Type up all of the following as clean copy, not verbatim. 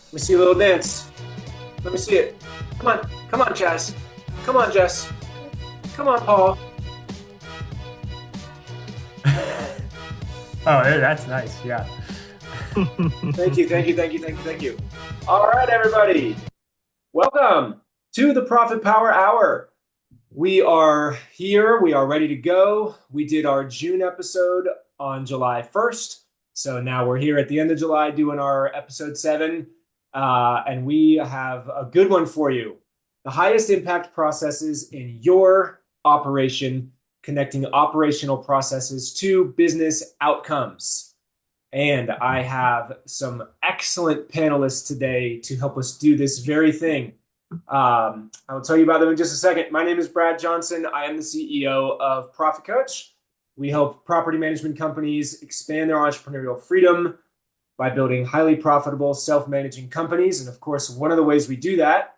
Let me see a little dance. Let me see it. Come on. Come on, Jess. Come on, Jess. Come on, Paul. Oh, that's nice. Yeah. Thank you, thank you, thank you, thank you, thank you. All right, everybody. Welcome to the Profit Power Hour. We are here. We are ready to go. We did our June episode on July 1st. So now we're here at the end of July doing our episode 7. And we have a good one for you. The highest impact processes in your operation, connecting operational processes to business outcomes. And I have some excellent panelists today to help us do this very thing. I'll tell you about them in just a second. My name is Brad Johnson. I am the CEO of Profit Coach. We help property management companies expand their entrepreneurial freedom by building highly profitable, self-managing companies. And of course, one of the ways we do that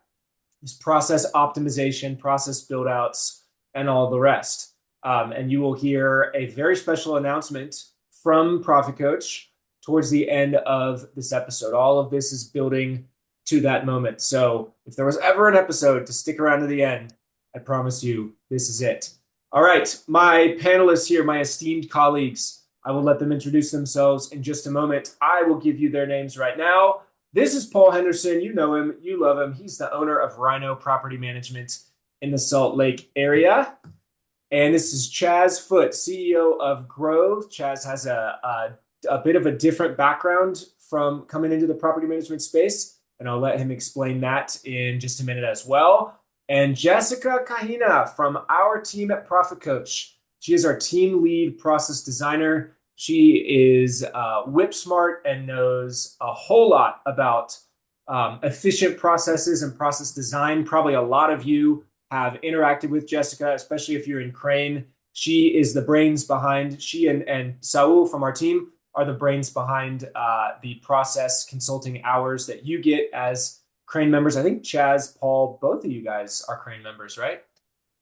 is process optimization, process build-outs, and all the rest. And you will hear a very special announcement from Profit Coach towards the end of this episode. All of this is building to that moment. So if there was ever an episode to stick around to the end, I promise you, this is it. All right, my panelists here, my esteemed colleagues, I will let them introduce themselves in just a moment. I will give you their names right now. This is Paul Henderson. You know him, you love him. He's the owner of Rhino Property Management in the Salt Lake area. And this is Chaz Foote, CEO of Grove. Chaz has a bit of a different background from coming into the property management space, and I'll let him explain that in just a minute as well. And Jessica Cajina from our team at Profit Coach. She is our team lead process designer. She is whip smart and knows a whole lot about efficient processes and process design. Probably a lot of you have interacted with Jessica, especially if you're in Crane. She is the brains behind, she and Saul from our team are the brains behind the process consulting hours that you get as Crane members. I think Chaz, Paul, both of you guys are Crane members, right?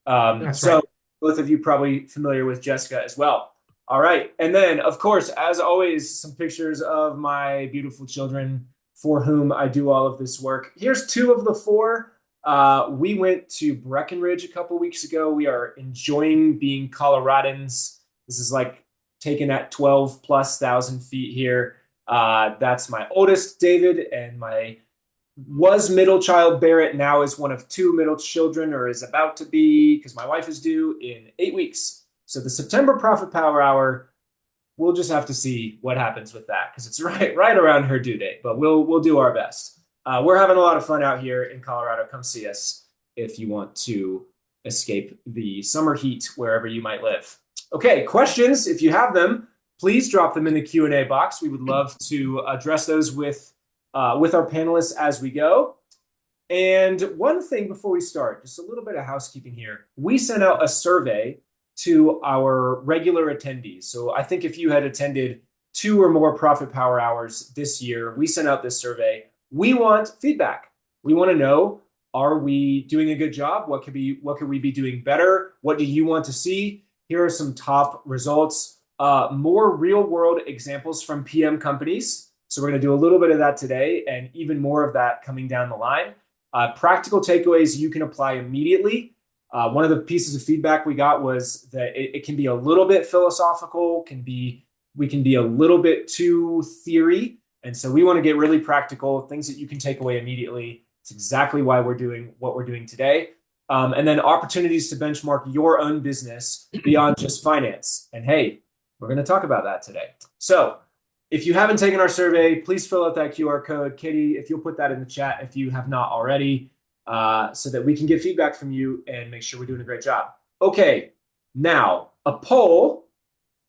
That's So right. both of you probably familiar with Jessica as well. All right. And then, of course, as always, some pictures of my beautiful children for whom I do all of this work. Here's 2 of the 4. We went to Breckenridge a couple weeks ago. We are enjoying being Coloradans. This is like taking that 12 plus thousand feet here. That's my oldest, David, and my was middle child, Barrett, now is one of 2 middle children, or is about to be, because my wife is due in 8 weeks. So the September Profit Power Hour, we'll just have to see what happens with that, because it's right around her due date. But we'll do our best. We're having a lot of fun out here in Colorado. Come see us if you want to escape the summer heat wherever you might live. Okay, questions, if you have them, please drop them in the Q&A box. We would love to address those with our panelists as we go. And one thing before we start, just a little bit of housekeeping here. We sent out a survey to our regular attendees. So I think if you had attended 2 or more Profit Power Hours this year, we sent out this survey. We want feedback. We want to know, are we doing a good job? What could we be doing better? What do you want to see? Here are some top results. More real world examples from PM companies. So we're going to do a little bit of that today and even more of that coming down the line. Practical takeaways you can apply immediately. One of the pieces of feedback we got was that it can be a little bit philosophical, we can be a little bit too theory. And so we want to get really practical, things that you can take away immediately. It's exactly why we're doing what we're doing today. And then opportunities to benchmark your own business beyond just finance. And hey, we're going to talk about that today. So if you haven't taken our survey, please fill out that QR code. Katie, if you'll put that in the chat if you have not already, so that we can get feedback from you and make sure we're doing a great job. Okay, now a poll,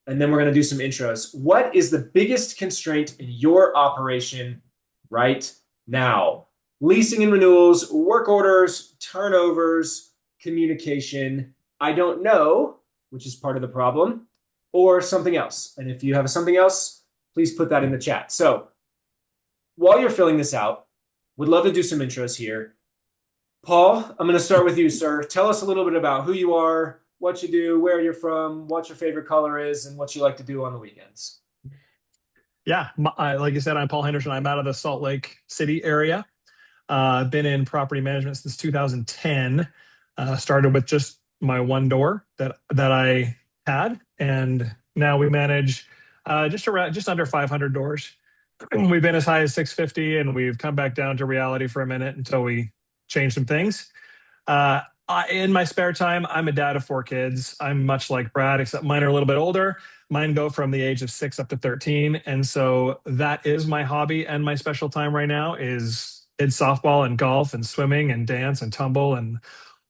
and then we're going to do some intros. What is the biggest constraint in your operation right now? Leasing and renewals, work orders, turnovers, communication. I don't know, which is part of the problem, or something else. And if you have something else, please put that in the chat. So while you're filling this out, would love to do some intros here. Paul, I'm going to start with you, sir. Tell us a little bit about who you are, what you do, where you're from, what your favorite color is, and what you like to do on the weekends. Yeah, like you said, I'm Paul Henderson. I'm out of the Salt Lake City area. I've been in property management since 2010. Started with just my one door that I had, and now we manage just under 500 doors. We've been as high as 650, and we've come back down to reality for a minute until we change some things. Uh, in my spare time, I'm a dad of four kids. I'm much like Brad, except mine are a little bit older. Mine go from the age of 6 up to 13, and so that is my hobby and my special time right now is kids softball and golf and swimming and dance and tumble and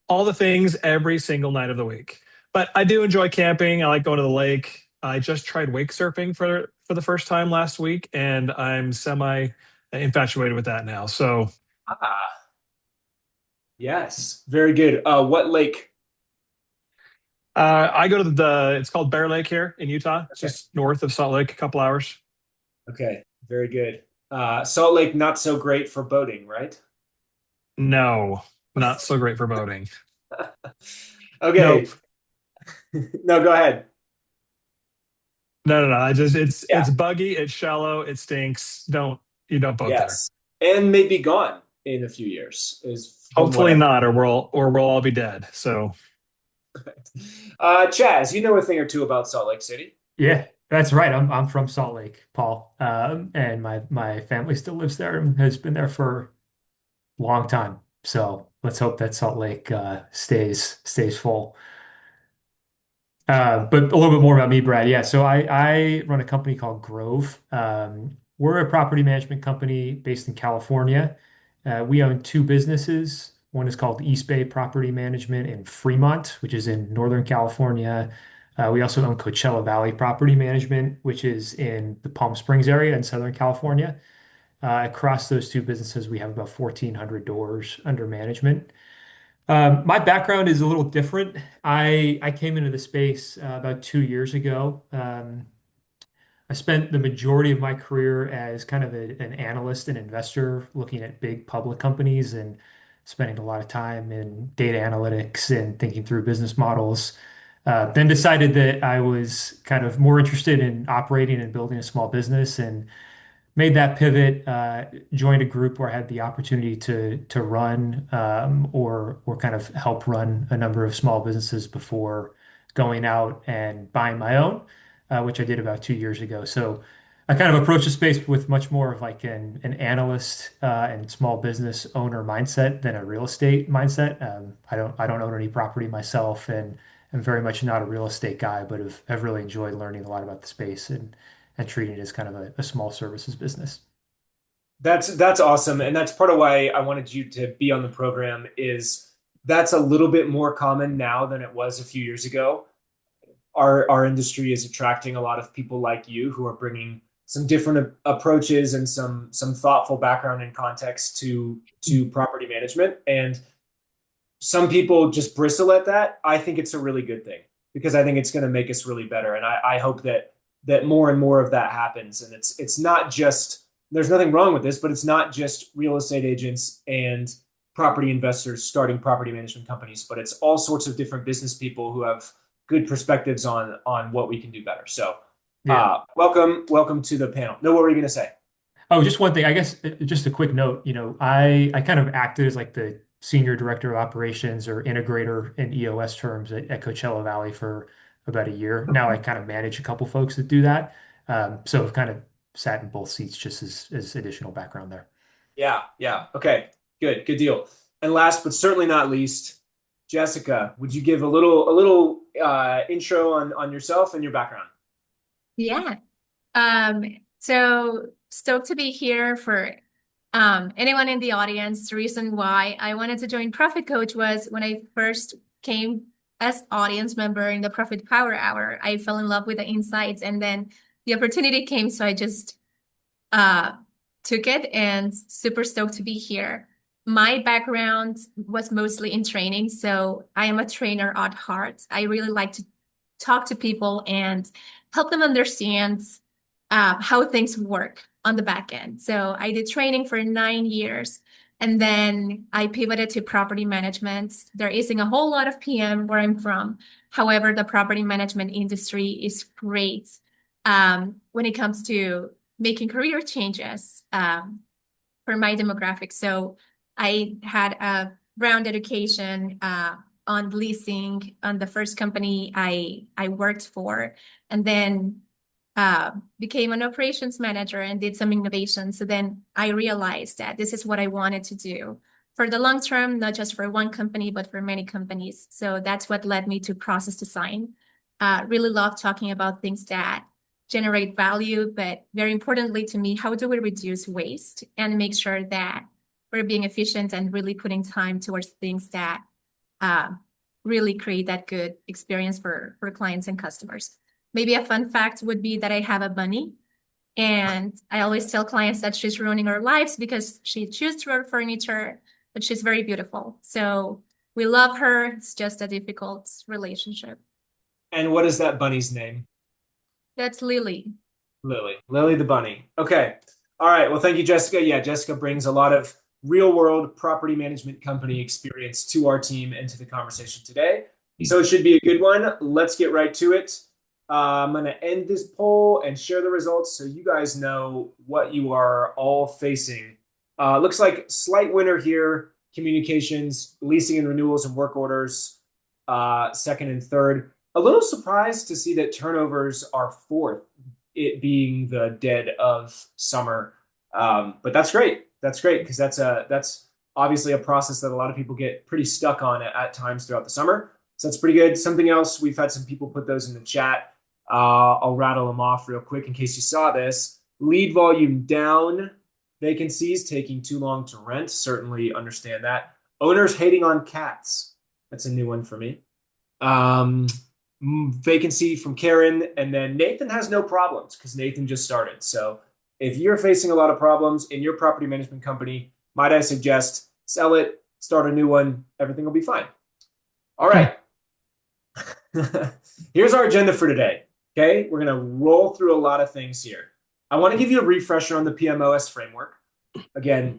all the things every single night of the week. But I do enjoy camping. I like going to the lake. I just tried wake surfing for the first time last week, and I'm semi infatuated with that now. So Ah, yes, very good. What lake? I go to it's called Bear Lake here in Utah. It's Okay. just north of Salt Lake, a couple hours. Okay, very good. Salt Lake, not so great for boating, right? No, not so great for boating. Okay, Nope. no, go ahead. No. I just Yeah, it's buggy, it's shallow, it stinks. You don't boat there. yes, and may be gone in a few years, is from what Hopefully I've. not, or we'll all be dead. So Chaz, you know a thing or two about Salt Lake City. Yeah, that's right. I'm from Salt Lake, Paul, and my family still lives there and has been there for a long time. So let's hope that Salt Lake stays full. But a little bit more about me, Brad. Yeah, so I run a company called Grove. We're a property management company based in California. We own two businesses. One is called East Bay Property Management in Fremont, which is in Northern California. We also own Coachella Valley Property Management, which is in the Palm Springs area in Southern California. Across those two businesses, we have about 1,400 doors under management. My background is a little different. I came into the space about 2 years ago. I spent the majority of my career as kind of an analyst and investor looking at big public companies and spending a lot of time in data analytics and thinking through business models. Then decided that I was kind of more interested in operating and building a small business and made that pivot, joined a group where I had the opportunity to run or kind of help run a number of small businesses before going out and buying my own, which I did about 2 years ago. So I kind of approach the space with much more of like an analyst and small business owner mindset than a real estate mindset. I don't own any property myself, and I'm very much not a real estate guy, but have really enjoyed learning a lot about the space and treating it as kind of a small services business. That's awesome, and that's part of why I wanted you to be on the program. Is that's a little bit more common now than it was a few years ago. Our industry is attracting a lot of people like you who are bringing some different approaches and some thoughtful background and context to property management. And some people just bristle at that. I think it's a really good thing because I think it's going to make us really better. And I hope that more and more of that happens. And it's not just there's nothing wrong with this, but it's not just real estate agents and property investors starting property management companies, but it's all sorts of different business people who have good perspectives on what we can do better. So Yeah. welcome to the panel. No, what were you going to say? Oh, just one thing. I guess just a quick note. I kind of acted as like the senior director of operations or integrator in EOS terms at Coachella Valley for about a year. Now I kind of manage a couple folks that do that. So I've kind of sat in both seats just as additional background there. Yeah. Okay. Good deal. And last but certainly not least, Jessica, would you give a little intro on yourself and your background? Yeah. So stoked to be here for anyone in the audience. The reason why I wanted to join Profit Coach was when I first came as audience member in the Profit Power Hour, I fell in love with the insights and then the opportunity came, so I just uh took it and super stoked to be here. My background was mostly in training, so I am a trainer at heart. I really like to talk to people and help them understand how things work on the back end. So I did training for 9 years and then I pivoted to property management. There isn't a whole lot of PM where I'm from. However, the property management industry is great when it comes to making career changes for my demographic. So I had a round education on leasing on the first company I worked for, and then became an operations manager and did some innovation. So then I realized that this is what I wanted to do for the long term, not just for one company, but for many companies. So that's what led me to process design. Really love talking about things that generate value, but very importantly to me, how do we reduce waste and make sure that we're being efficient and really putting time towards things that really create that good experience for clients and customers. Maybe a fun fact would be that I have a bunny, and I always tell clients that she's ruining our lives because she chews through our furniture, but she's very beautiful. So we love her. It's just a difficult relationship. And what is that bunny's name? That's Lily. Lily the bunny. Okay. All right. Well, thank you, Jessica. Yeah, Jessica brings a lot of real world property management company experience to our team and to the conversation today. So it should be a good one. Let's get right to it. I'm going to end this poll and share the results so you guys know what you are all facing. Looks like slight winner here. Communications, leasing and renewals and work orders, second and third. A little surprised to see that turnovers are fourth, it being the dead of summer. But that's great. That's great because that's obviously a process that a lot of people get pretty stuck on at times throughout the summer. So that's pretty good. Something else, we've had some people put those in the chat. I'll rattle them off real quick in case you saw this. Lead volume down. Vacancies taking too long to rent. Certainly understand that. Owners hating on cats. That's a new one for me. Vacancy from Karen. And then Nathan has no problems because Nathan just started. So if you're facing a lot of problems in your property management company, might I suggest sell it, start a new one. Everything will be fine. All right. Here's our agenda for today. Okay, we're going to roll through a lot of things here. I want to give you a refresher on the PMOS framework. Again,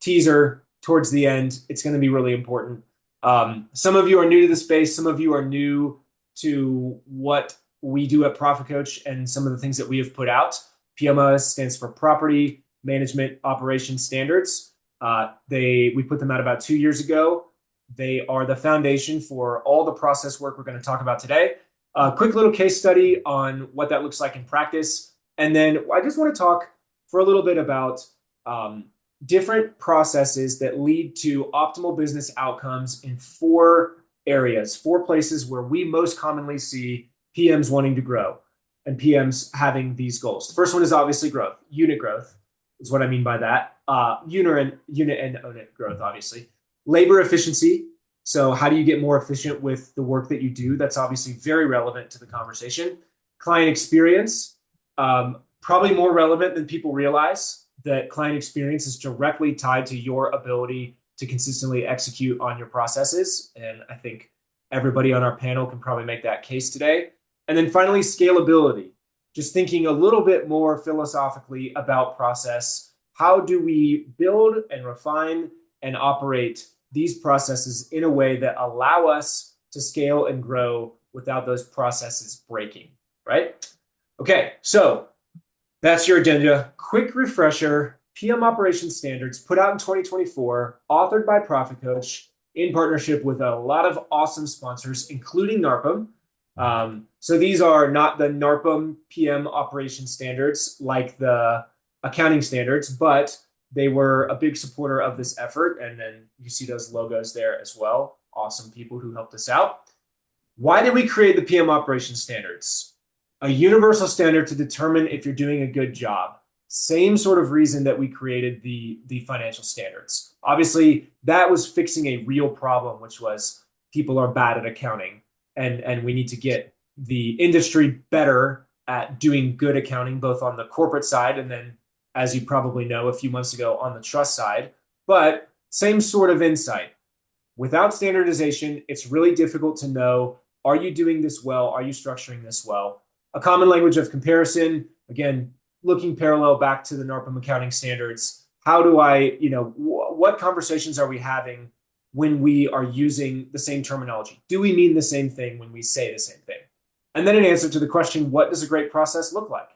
teaser towards the end. It's going to be really important. Some of you are new to the space. Some of you are new to what we do at Profit Coach and some of the things that we have put out. PMOS stands for Property Management Operations Standards. We put them out about 2 years ago. They are the foundation for all the process work we're going to talk about today. A quick little case study on what that looks like in practice. And then I just want to talk for a little bit about different processes that lead to optimal business outcomes in 4 areas, 4 places where we most commonly see PMs wanting to grow and PMs having these goals. The first one is obviously growth. Unit growth is what I mean by that. Unit and own growth, obviously. Labor efficiency. So how do you get more efficient with the work that you do? That's obviously very relevant to the conversation. Client experience, probably more relevant than people realize that client experience is directly tied to your ability to consistently execute on your processes. And I think everybody on our panel can probably make that case today. And then finally, scalability, just thinking a little bit more philosophically about process. How do we build and refine and operate these processes in a way that allow us to scale and grow without those processes breaking, right? Okay, so that's your agenda. Quick refresher, PM Operations Standards put out in 2024, authored by Profit Coach in partnership with a lot of awesome sponsors, including NARPM. So these are not the NARPM PM Operations Standards like the accounting standards, but they were a big supporter of this effort. And then you see those logos there as well. Awesome people who helped us out. Why did we create the PM Operations Standards? A universal standard to determine if you're doing a good job. Same sort of reason that we created the financial standards. Obviously, that was fixing a real problem, which was people are bad at accounting. And we need to get the industry better at doing good accounting, both on the corporate side and then, as you probably know, a few months ago on the trust side. But same sort of insight. Without standardization, it's really difficult to know, are you doing this well? Are you structuring this well? A common language of comparison, again, looking parallel back to the NARPM accounting standards. How do I, what conversations are we having when we are using the same terminology? Do we mean the same thing when we say the same thing? And then an answer to the question, what does a great process look like?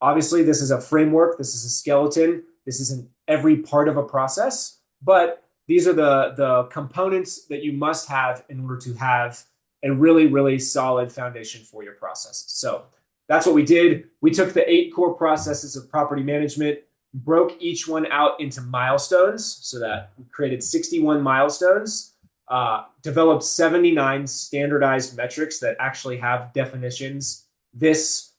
Obviously, this is a framework. This is a skeleton. This isn't every part of a process, but these are the components that you must have in order to have a really, really solid foundation for your process. So that's what we did. We took the 8 core processes of property management, broke each one out into milestones so that we created 61 milestones, developed 79 standardized metrics that actually have definitions. This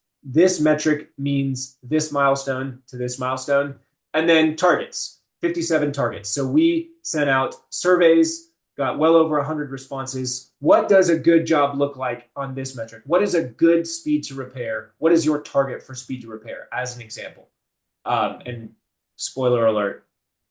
metric means this milestone to this milestone, and then targets, 57 targets. So we sent out surveys, got well over 100 responses. What does a good job look like on this metric? What is a good speed to repair? What is your target for speed to repair, as an example? And spoiler alert,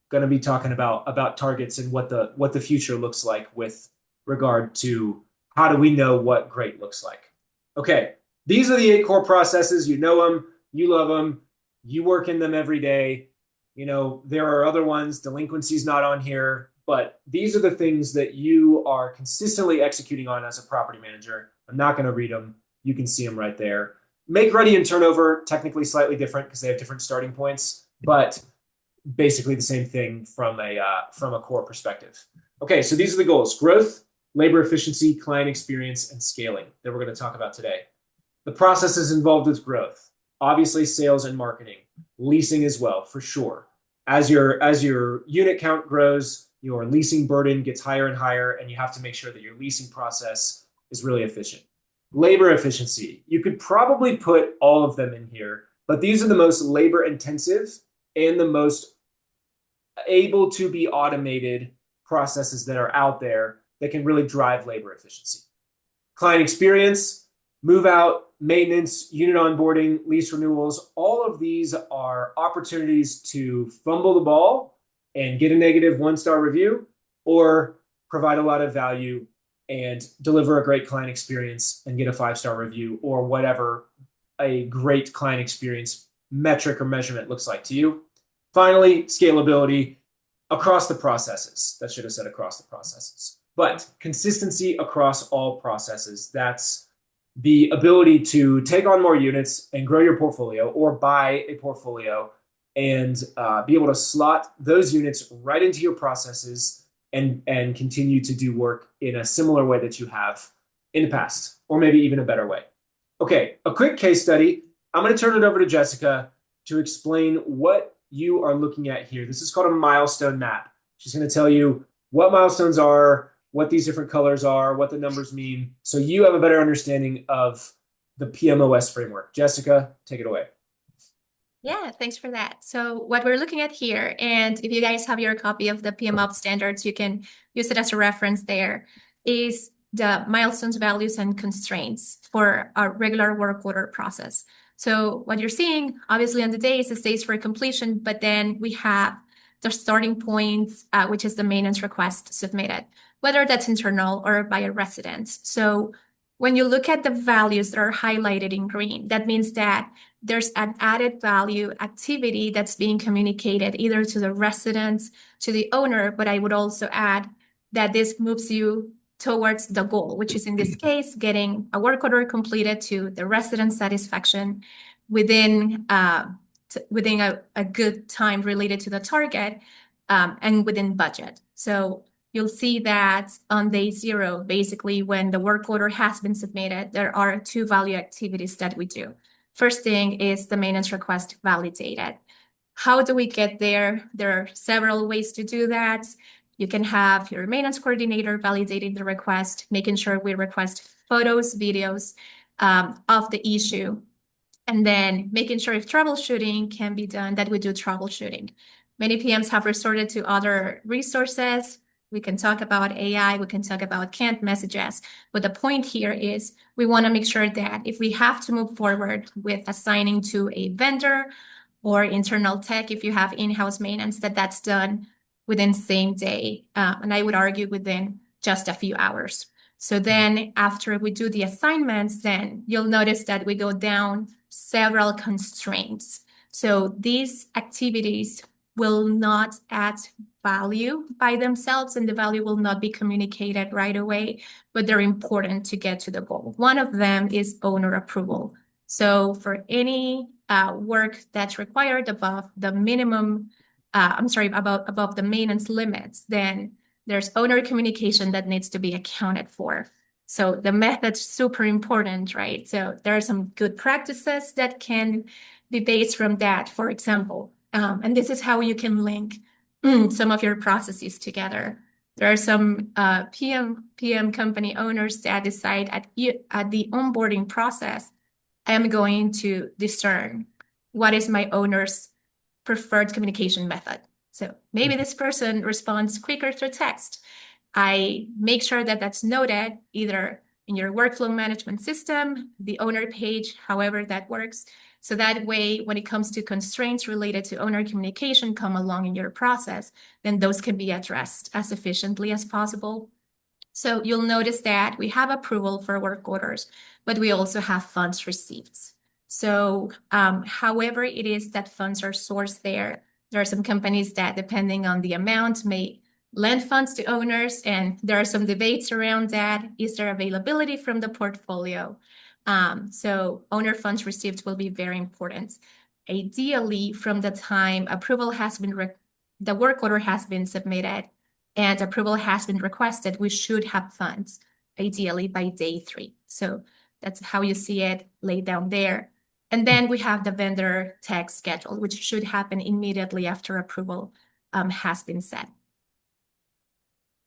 going to be talking about targets and what the future looks like with regard to how do we know what great looks like. Okay, these are the 8 core processes. You know them, you love them, you work in them every day. You know, there are other ones, delinquency's not on here, but these are the things that you are consistently executing on as a property manager. I'm not going to read them. You can see them right there. Make ready and turnover, technically slightly different because they have different starting points, but basically the same thing from a core perspective. Okay, so these are the goals: growth, labor efficiency, client experience, and scaling that we're going to talk about today. The processes involved with growth, obviously sales and marketing, leasing as well, for sure. As your unit count grows, your leasing burden gets higher and higher, and you have to make sure that your leasing process is really efficient. Labor efficiency, you could probably put all of them in here, but these are the most labor intensive and the most able to be automated processes that are out there that can really drive labor efficiency. Client experience, move out, maintenance, unit onboarding, lease renewals, all of these are opportunities to fumble the ball and get a negative 1-star review, or provide a lot of value and deliver a great client experience and get a 5-star review, or whatever a great client experience metric or measurement looks like to you. Finally, scalability across the processes. That should have said across the processes. But consistency across all processes. That's the ability to take on more units and grow your portfolio, or buy a portfolio and be able to slot those units right into your processes and continue to do work in a similar way that you have in the past, or maybe even a better way. Okay, a quick case study. I'm going to turn it over to Jessica to explain what you are looking at here. This is called a milestone map. She's going to tell you what milestones are, what these different colors are, what the numbers mean, so you have a better understanding of the PMOS framework. Jessica, take it away. Yeah, thanks for that. So what we're looking at here, and if you guys have your copy of the PMOP standards, you can use it as a reference there, is the milestones, values, and constraints for our regular work order process. So what you're seeing, obviously, on the days is days for completion, but then we have the starting points, which is the maintenance request submitted, whether that's internal or by a resident. So when you look at the values that are highlighted in green, that means that there's an added value activity that's being communicated either to the residents, to the owner, but I would also add that this moves you towards the goal, which is in this case, getting a work order completed to the resident satisfaction within a good time related to the target, and within budget. So you'll see that on day 0, basically when the work order has been submitted, there are 2 value activities that we do. First thing is the maintenance request validated. How do we get there? There are several ways to do that. You can have your maintenance coordinator validating the request, making sure we request photos, videos of the issue, and then making sure if troubleshooting can be done, that we do troubleshooting. Many PMs have resorted to other resources. We can talk about AI, we can talk about canned messages, but the point here is we want to make sure that if we have to move forward with assigning to a vendor or internal tech, if you have in-house maintenance, that's done within same day, and I would argue within just a few hours. So then after we do the assignments, then you'll notice that we go down several constraints. So these activities will not add value by themselves, and the value will not be communicated right away, but they're important to get to the goal. One of them is owner approval. So for any work that's required above the minimum, above the maintenance limits, then there's owner communication that needs to be accounted for. So the method's super important, right? So there are some good practices that can be based from that, for example. And this is how you can link some of your processes together. There are some PM company owners that decide at the onboarding process, I am going to discern what is my owner's preferred communication method. So maybe this person responds quicker through text. I make sure that that's noted either in your workflow management system, the owner page, however that works. So that way, when it comes to constraints related to owner communication come along in your process, then those can be addressed as efficiently as possible. So you'll notice that we have approval for work orders, but we also have funds receipts. So however it is that funds are sourced there are some companies that, depending on the amount, may lend funds to owners, and there are some debates around that. Is there availability from the portfolio? So owner funds received will be very important. Ideally, from the time approval has been, the work order has been submitted and approval has been requested, we should have funds, ideally by day 3. So that's how you see it laid down there. And then we have the vendor tech schedule, which should happen immediately after approval has been set.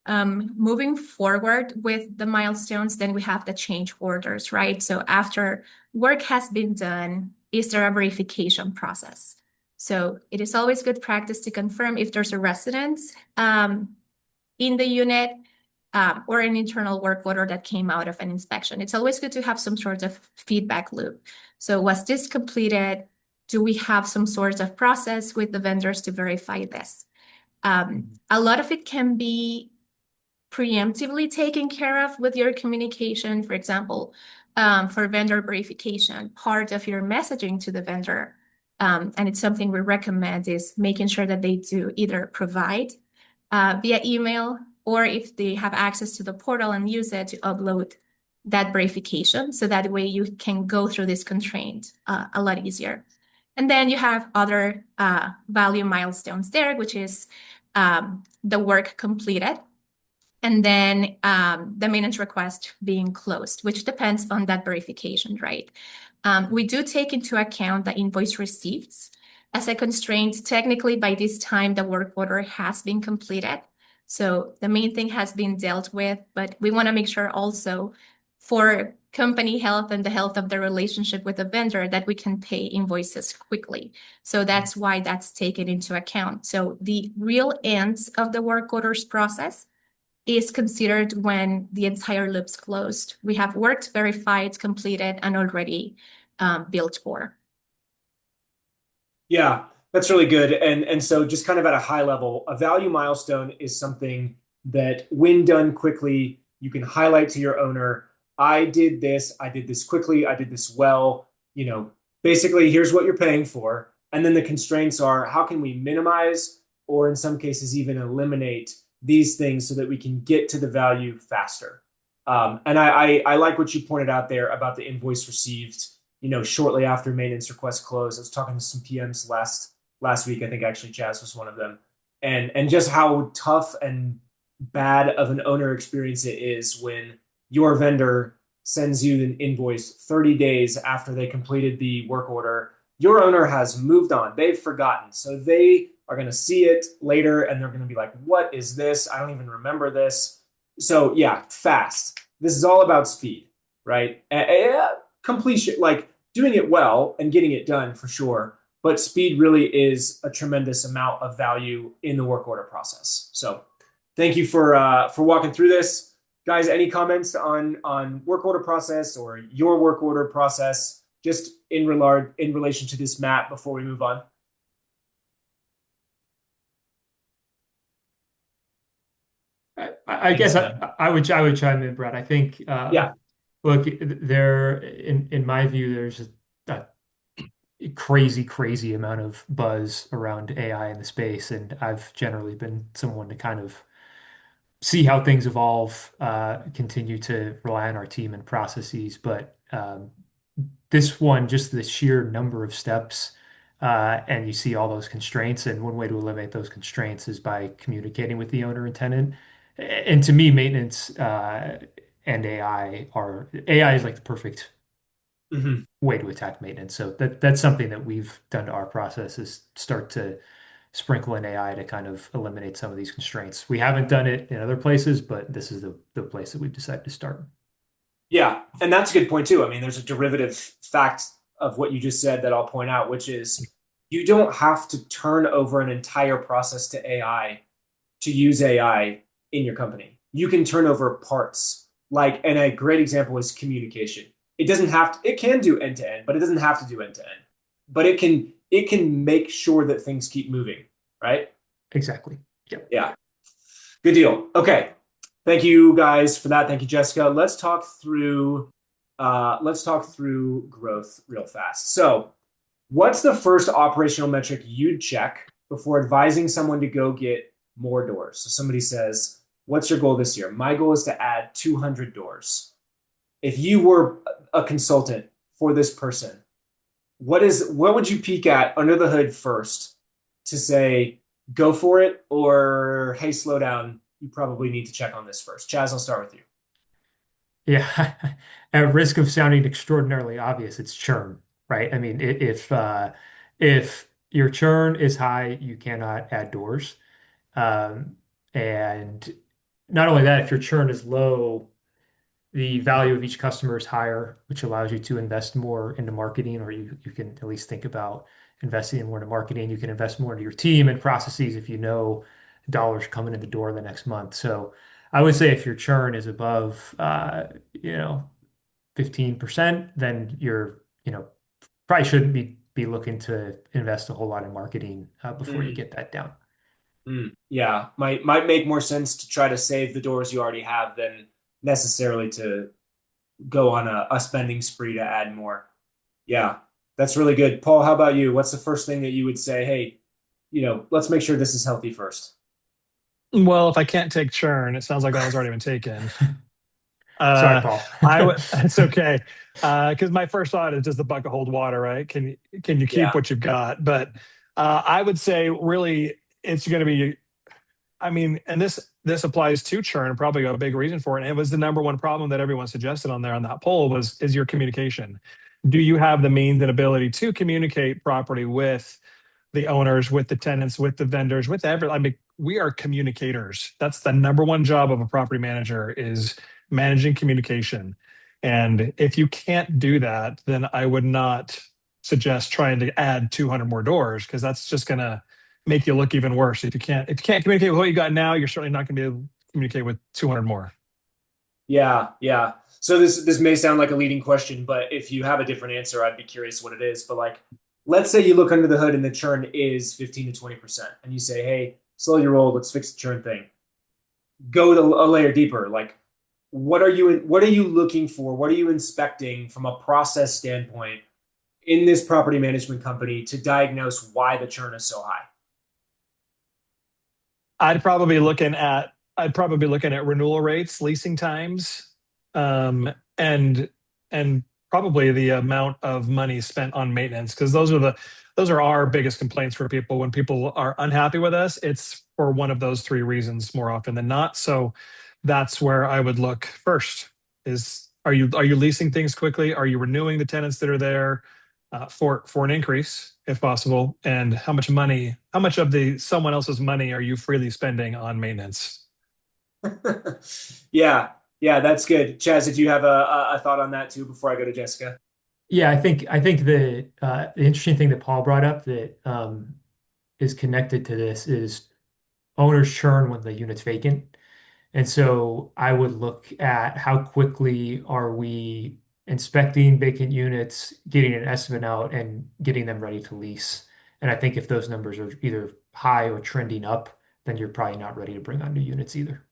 Moving forward with the milestones, then we have the change orders, right? So after work has been done, is there a verification process? So it is always good practice to confirm if there's a resident in the unit or an internal work order that came out of an inspection. It's always good to have some sort of feedback loop. So was this completed? Do we have some sort of process with the vendors to verify this? A lot of it can be preemptively taken care of with your communication. For example, for vendor verification, part of your messaging to the vendor, and it's something we recommend, is making sure that they do either provide via email, or if they have access to the portal and use it, to upload that verification. So that way you can go through this constraint a lot easier. And then you have other value milestones there, which is the work completed. And then the maintenance request being closed, which depends on that verification, right? We do take into account the invoice receipts as a constraint. Technically, by this time, the work order has been completed. So the main thing has been dealt with, but we want to make sure also for company health and the health of the relationship with the vendor that we can pay invoices quickly. So that's why that's taken into account. So the real end of the work orders process is considered when the entire loop's closed. We have worked, verified, completed, and already billed for. Yeah, that's really good. And so just kind of at a high level, a value milestone is something that when done quickly, you can highlight to your owner, I did this quickly, I did this well, basically here's what you're paying for. And then the constraints are, how can we minimize, or in some cases even eliminate these things so that we can get to the value faster. And I like what you pointed out there about the invoice received, shortly after maintenance request close. I was talking to some PMs last week. I think actually Jazz was one of them, and just how tough and bad of an owner experience it is when your vendor sends you an invoice 30 days after they completed the work order. Your owner has moved on. They've forgotten. So they are going to see it later and they're going to be like, what is this? I don't even remember this. So yeah, fast. This is all about speed, right? Completion, like doing it well and getting it done for sure. But speed really is a tremendous amount of value in the work order process. So thank you for walking through this. Guys, any comments on work order process or your work order process, just in relation to this map before we move on? I guess I would chime in, Brett. I think Yeah. Look, in my view, there's a crazy amount of buzz around AI in the space, and I've generally been someone to kind of see how things evolve, continue to rely on our team and processes, but this one, just the sheer number of steps, and you see all those constraints. And one way to eliminate those constraints is by communicating with the owner and tenant. And to me, maintenance and AI is like the perfect Mhm. way to attack maintenance. So that's something that we've done to our process is start to sprinkle in AI to kind of eliminate some of these constraints. We haven't done it in other places, but this is the place that we've decided to start. Yeah, and that's a good point too. I mean, there's a derivative fact of what you just said that I'll point out, which is you don't have to turn over an entire process to AI to use AI in your company. You can turn over parts. Like, and a great example is communication. It doesn't have to, it can do end to end, but it doesn't have to do end to end. But it can make sure that things keep moving, right? Exactly. Yep. Yeah. Good deal. Okay. Thank you guys for that. Thank you, Jessica. Let's talk through growth real fast. So, what's the first operational metric you'd check before advising someone to go get more doors? So somebody says, "What's your goal this year?" My goal is to add 200 doors. If you were a consultant for this person, what would you peek at under the hood first to say, go for it, or hey, slow down, you probably need to check on this first? Chaz, I'll start with you. Yeah. At risk of sounding extraordinarily obvious, it's churn, right? I mean, if your churn is high, you cannot add doors. Um, and not only that, if your churn is low, the value of each customer is higher, which allows you to invest more into marketing, or you can at least think about investing more into marketing. You can invest more into your team and processes if you know dollars coming in the door the next month. So I would say if your churn is above, 15%, then probably shouldn't be looking to invest a whole lot in marketing before you Mm, get that down. yeah, might make more sense to try to save the doors you already have than necessarily to go on a spending spree to add more. Yeah, that's really good. Paul, how about you? What's the first thing that you would say, hey, let's make sure this is healthy first? Well, if I can't take churn, it sounds like that one's already been taken. Sorry, Uh, Paul. I would. It's okay. Because my first thought is, does the bucket hold water? Right? Can you keep Yeah. what you've got? But I would say really, it's going to be. I mean, and this applies to churn. Probably a big reason for it. And it was the number one problem that everyone suggested on there on that poll is your communication. Do you have the means and ability to communicate properly with the owners, with the tenants, with the vendors, with I mean, we are communicators. That's the number one job of a property manager is managing communication. And if you can't do that, then I would not suggest trying to add 200 more doors because that's just going to make you look even worse. If you can't communicate with what you got now, you're certainly not going to be able to communicate with 200 more. Yeah, yeah. So this may sound like a leading question, but if you have a different answer, I'd be curious what it is. But like, let's say you look under the hood and the churn is 15 to 20%, and you say, hey, slow your roll, let's fix the churn thing. Go a layer deeper. Like, what are you looking for? What are you inspecting from a process standpoint in this property management company to diagnose why the churn is so high? I'd probably be looking at renewal rates, leasing times, and probably the amount of money spent on maintenance because those are our biggest complaints for people. When people are unhappy with us, it's for one of those three reasons more often than not. So that's where I would look first. Are you leasing things quickly? Are you renewing the tenants that are there for an increase if possible? And how much of the someone else's money are you freely spending on maintenance? Yeah, yeah, that's good. Chaz, did you have a thought on that too before I go to Jessica? Yeah, I think the interesting thing that Paul brought up that is connected to this is owners churn when the unit's vacant. And so I would look at how quickly are we inspecting vacant units, getting an estimate out, and getting them ready to lease. And I think if those numbers are either high or trending up, then you're probably not ready to bring on new units either.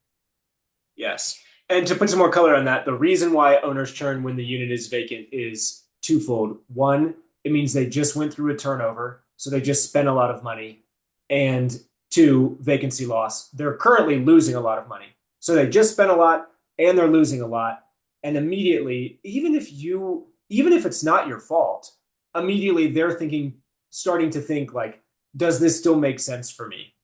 Yes. And to put some more color on that, the reason why owners churn when the unit is vacant is twofold. One, it means they just went through a turnover, so they just spent a lot of money. And two, vacancy loss. They're currently losing a lot of money. So they just spent a lot and they're losing a lot. And immediately, even if you even if it's not your fault, immediately they're starting to think like, does this still make sense for me?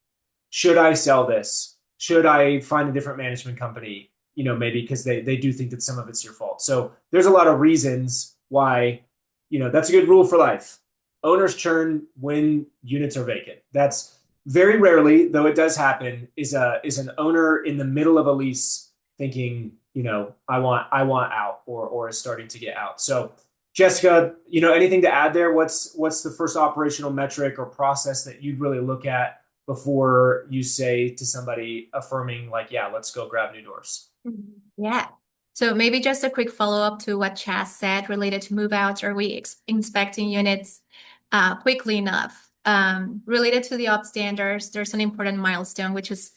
Should I sell this? Should I find a different management company? Maybe because they do think that some of it's your fault. So there's a lot of reasons why, that's a good rule for life. Owners churn when units are vacant. That's very rarely, though it does happen, is an owner in the middle of a lease thinking, I want out, or is starting to get out. So Jessica, anything to add there? What's the first operational metric or process that you'd really look at before you say to somebody affirming like, yeah, let's go grab new doors? Yeah. So maybe just a quick follow-up to what Chaz said related to move-outs. Are we inspecting units quickly enough? Related to the op standards, there's an important milestone, which is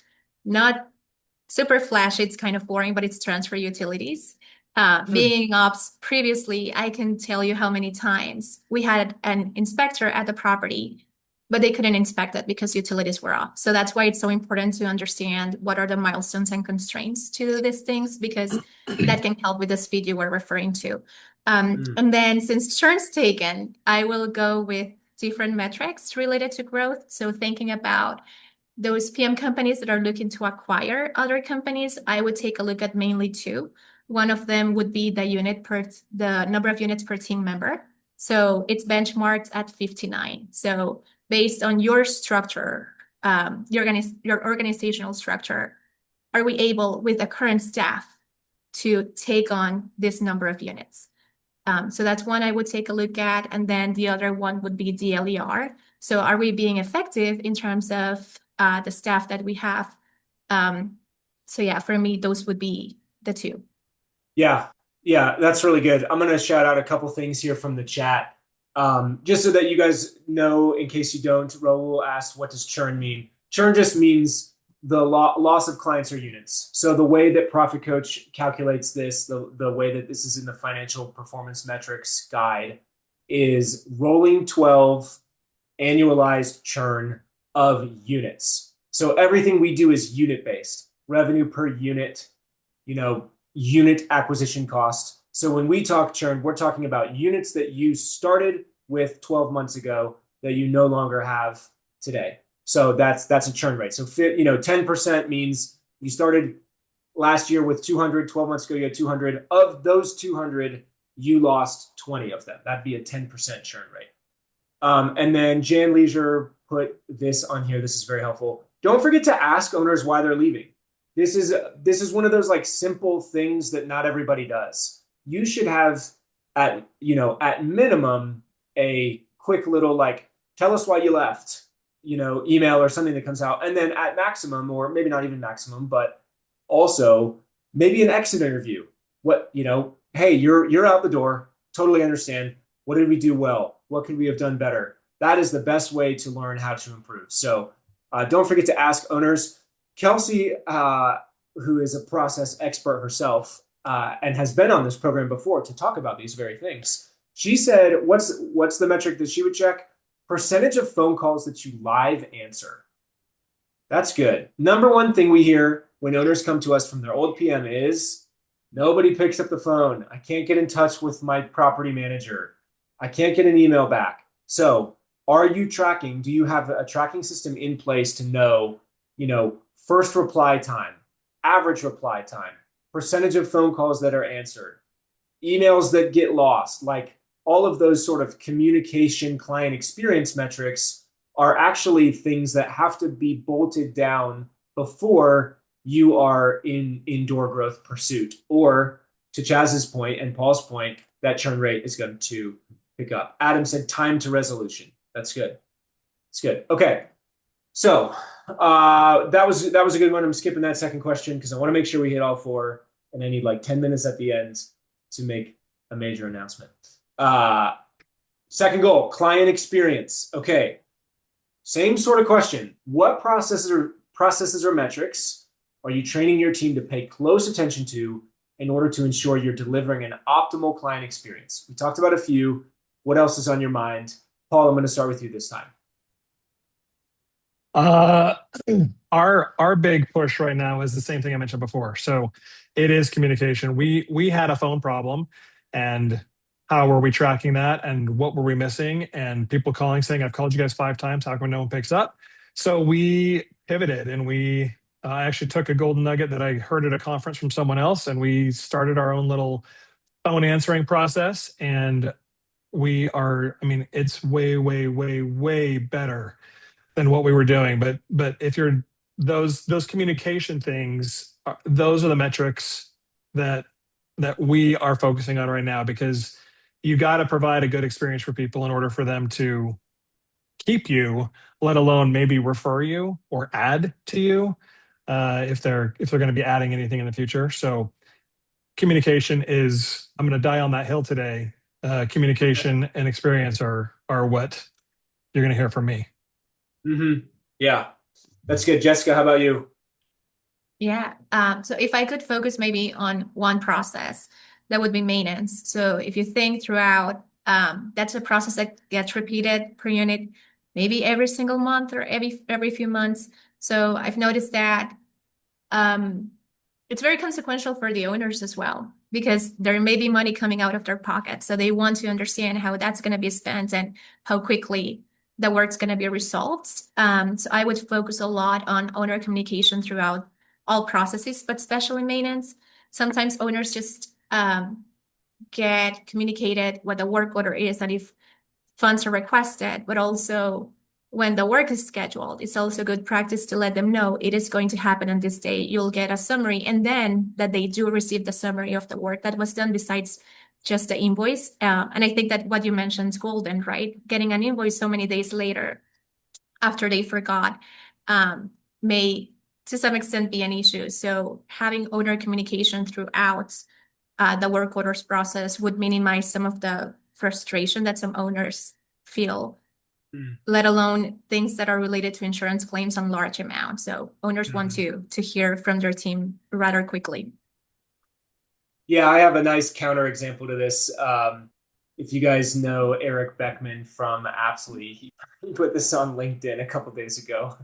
not super flashy. It's kind of boring, but it's transfer utilities. Being ops previously, I can tell you how many times we had an inspector at the property, but they couldn't inspect it because utilities were off. So that's why it's so important to understand what are the milestones and constraints to these things, because that can help with the speed you were referring to. And then since churn's taken, I will go with different metrics related to growth. So thinking about those PM companies that are looking to acquire other companies, I would take a look at mainly two. One of them would be the number of units per team member. So it's benchmarked at 59. So based on your structure, your organizational structure, are we able with the current staff to take on this number of units? So that's one I would take a look at. And then the other one would be DLER. So are we being effective in terms of the staff that we have? So yeah, for me, those would be the two. Yeah, that's really good. I'm going to shout out a couple things here from the chat. Just so that you guys know, in case you don't, Raul asked, what does churn mean? Churn just means the loss of clients or units. So the way that Profit Coach calculates this, the way that this is in the financial performance metrics guide, is rolling 12 annualized churn of units. So everything we do is unit based, revenue per unit, unit acquisition cost. So when we talk churn, we're talking about units that you started with 12 months ago that you no longer have today. So that's a churn rate. So 10% means you started last year with 200, 12 months ago you had 200. Of those 200, you lost 20 of them. That'd be a 10% churn rate. And then Jan Leisure put this on here. This is very helpful. Don't forget to ask owners why they're leaving. This is one of those like simple things that not everybody does. You should have at minimum a quick little like, tell us why you left, email or something that comes out. And then at maximum, or maybe not even maximum, but also maybe an exit interview. Hey, you're out the door. Totally understand. What did we do well? What could we have done better? That is the best way to learn how to improve. So don't forget to ask owners. Kelsey, who is a process expert herself and has been on this program before to talk about these very things, she said, what's the metric that she would check? Percentage of phone calls that you live answer. That's good. Number one thing we hear when owners come to us from their old PM is, nobody picks up the phone. I can't get in touch with my property manager. I can't get an email back. So are you tracking? Do you have a tracking system in place to know, first reply time, average reply time, percentage of phone calls that are answered, emails that get lost, like all of those sort of communication client experience metrics are actually things that have to be bolted down before you are in door growth pursuit. Or to Chaz's point and Paul's point, that churn rate is going to pick up. Adam said time to resolution. That's good. It's good. Okay. So that was a good one. I'm skipping that second question because I want to make sure we hit all four, and I need like 10 minutes at the end to make a major announcement. Second goal, client experience. Okay. Same sort of question. What processes or metrics are you training your team to pay close attention to in order to ensure you're delivering an optimal client experience? We talked about a few. What else is on your mind? Paul, I'm going to start with you this time. Our big push right now is the same thing I mentioned before. So it is communication. We had a phone problem, and how were we tracking that and what were we missing? And people calling saying, I've called you guys 5 times. How come no one picks up? So we pivoted and we I actually took a golden nugget that I heard at a conference from someone else, and we started our own little phone answering process. And I mean, it's way, way, way, way better than what we were doing. But if you're those communication things, those are the metrics that we are focusing on right now, because you got to provide a good experience for people in order for them to keep you, let alone maybe refer you or add to you, if they're going to be adding anything in the future. So communication is, I'm going to die on that hill today. Communication and experience are what you're going to hear from me. Mm-hmm. Yeah, that's good. Jessica, how about you? Yeah. So if I could focus maybe on one process, that would be maintenance. So if you think throughout, that's a process that gets repeated per unit, maybe every single month or every few months. So I've noticed that it's very consequential for the owners as well, because there may be money coming out of their pocket. So they want to understand how that's going to be spent and how quickly the work's going to be resolved. So I would focus a lot on owner communication throughout all processes, but especially maintenance. Sometimes owners just get communicated what the work order is and if funds are requested, but also when the work is scheduled, it's also good practice to let them know it is going to happen on this day. You'll get a summary, and then that they do receive the summary of the work that was done besides just the invoice. And I think that what you mentioned is golden, right? Getting an invoice so many days later after they forgot may to some extent be an issue. So having owner communication throughout the work orders process would minimize some of the frustration that some owners feel, let alone things that are related to insurance claims on large amounts. So owners want to hear from their team rather quickly. Yeah, I have a nice counterexample to this. If you guys know Eric Beckman from Apsley, he put this on LinkedIn a couple days ago.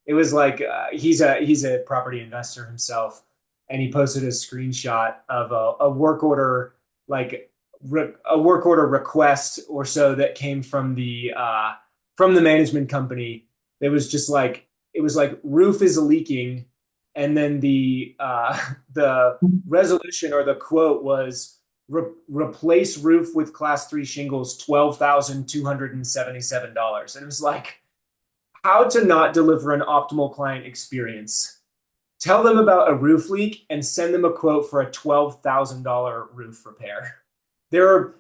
It was like he's a property investor himself, and he posted a screenshot of a work order, like a work order request or so that came from the management company. It was just like, it was like roof is leaking, and then the resolution or the quote was replace roof with class 3 shingles, $12,277. And it was like, how to not deliver an optimal client experience. Tell them about a roof leak and send them a quote for a $12,000 roof repair. There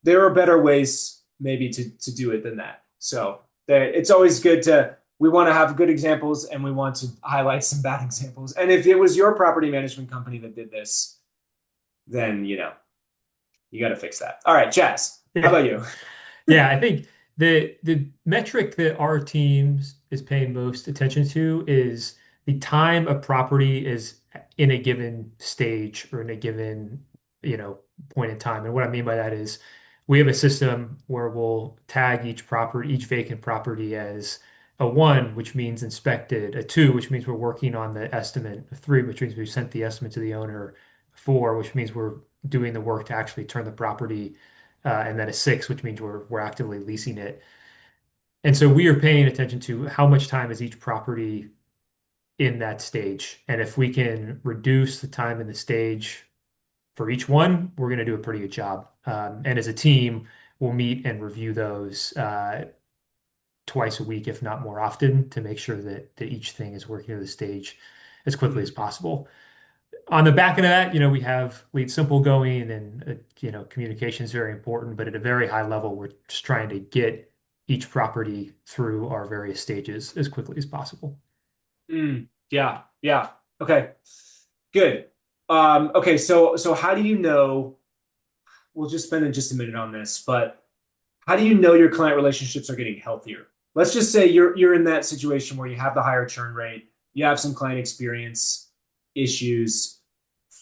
are better ways maybe to do it than that. So it's always good we want to have good examples, and we want to highlight some bad examples. And if it was your property management company that did this, then, you got to fix that. All right, Chaz, how about you? Yeah, I think the metric that our team is paying most attention to is the time a property is in a given stage or in a given, point in time. And what I mean by that is we have a system where we'll tag each vacant property as a 1, which means inspected, a 2, which means we're working on the estimate, a 3, which means we sent the estimate to the owner, 4, which means we're doing the work to actually turn the property, and then a 6, which means we're actively leasing it. And so we are paying attention to how much time is each property in that stage. And if we can reduce the time in the stage for each one, we're going to do a pretty good job. And as a team, we'll meet and review those twice a week, if not more often, to make sure that each thing is working to the stage as quickly as possible. On the back end of that, we have Lead Simple going, and communication is very important, but at a very high level, we're just trying to get each property through our various stages as quickly as possible. Yeah. Okay, good. Okay, so how do you know? We'll just spend just a minute on this, but how do you know your client relationships are getting healthier? Let's just say you're in that situation where you have the higher churn rate, you have some client experience issues.